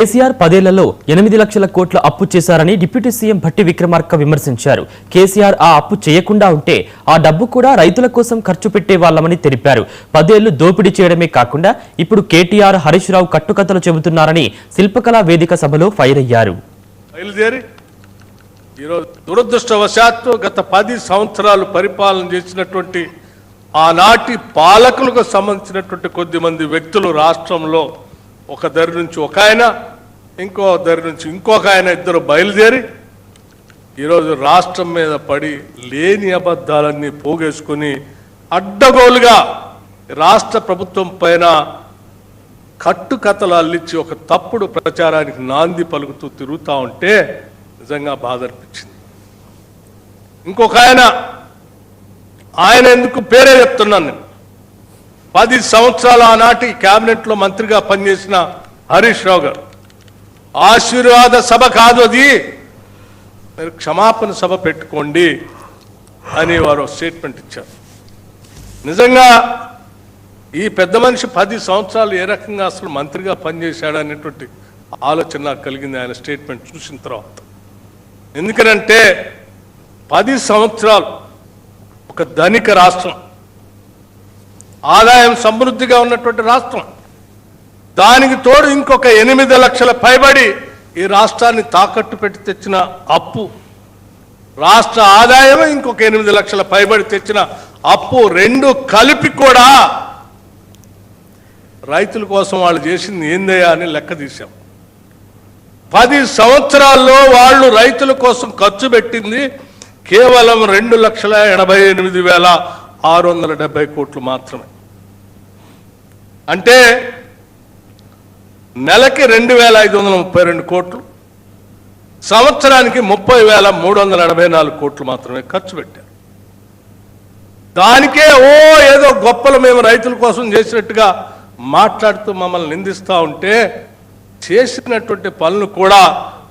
కేసీఆర్ 10 ఏళ్లలో 8 లక్షల కోట్ల అప్పు చేశారని డిప్యూటీ సీఎం భట్టి విక్రమార్క విమర్శించారు. కేసీఆర్ ఆ అప్పు చేయకుండా ఉంటే ఆ డబ్బు కూడా రైతుల కోసం ఖర్చు పెట్టేవాళ్లమని తెలిపారు. 10 ఏళ్లు దోపిడీ చేయడమే కాకుండా ఇప్పుడు కేటీఆర్ హరీష్ రావు కట్టుకథలు చెబుతున్నారని శిల్పకళా వేదిక సభలో ఫైర్ అయ్యారు. దురదృష్టవశాత్తు గత 10 సంవత్సరాలు పరిపాలన చేసినటువంటి ఆనాటి పాలకులకు సంబంధించినటువంటి కొద్దిమంది వ్యక్తులు రాష్ట్రంలో ఒక దరి నుంచి ఒక ఆయన, ఇంకో దరి నుంచి ఇంకొక ఆయన, ఇద్దరు బయలుదేరి ఈరోజు రాష్ట్రం మీద పడి లేని అబద్ధాలన్నీ పోగేసుకుని అడ్డగోలుగా రాష్ట్ర ప్రభుత్వం పైన కట్టుకథలు అల్లించి ఒక తప్పుడు ప్రచారానికి నాంది పలుకుతూ తిరుగుతూ ఉంటే నిజంగా బాధ అనిపించింది. ఇంకొక ఆయన ఎందుకు పేరే చెప్తున్నాను నేను. 10 సంవత్సరాల ఆనాటి క్యాబినెట్లో మంత్రిగా పనిచేసిన హరీష్ రావు గారు ఆశీర్వాద సభ కాదు అది, మీరు క్షమాపణ సభ పెట్టుకోండి అని వారు స్టేట్మెంట్ ఇచ్చారు. నిజంగా ఈ పెద్ద మనిషి 10 సంవత్సరాలు ఏ రకంగా అసలు మంత్రిగా పనిచేశాడనేటువంటి ఆలోచన నాకు కలిగింది ఆయన స్టేట్మెంట్ చూసిన తర్వాత. ఎందుకనంటే 10 సంవత్సరాలు ఒక ధనిక రాష్ట్రం, ఆదాయం సమృద్ధిగా ఉన్నటువంటి రాష్ట్రం, దానికి తోడు ఇంకొక 8 లక్షల పైబడి ఈ రాష్ట్రాన్ని తాకట్టు పెట్టి తెచ్చిన అప్పు, రాష్ట్ర ఆదాయం ఇంకొక 8 లక్షల పైబడి తెచ్చిన అప్పు, రెండు కలిపి కూడా రైతుల కోసం వాళ్ళు చేసింది ఏందయ్యా అని లెక్క తీశాం. 10 సంవత్సరాల్లో వాళ్ళు రైతుల కోసం ఖర్చు పెట్టింది కేవలం 2,88,670 కోట్లు మాత్రమే. అంటే నెలకి 2,532 కోట్లు, సంవత్సరానికి 30,384 కోట్లు మాత్రమే ఖర్చు పెట్టారు. దానికే ఏదో గొప్పలు మేము రైతుల కోసం చేసినట్టుగా మాట్లాడుతూ మమ్మల్ని నిందిస్తూ ఉంటే చేసినటువంటి పనులు కూడా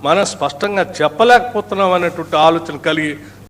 మనం స్పష్టంగా చెప్పలేకపోతున్నాం అనేటువంటి ఆలోచన కలిగి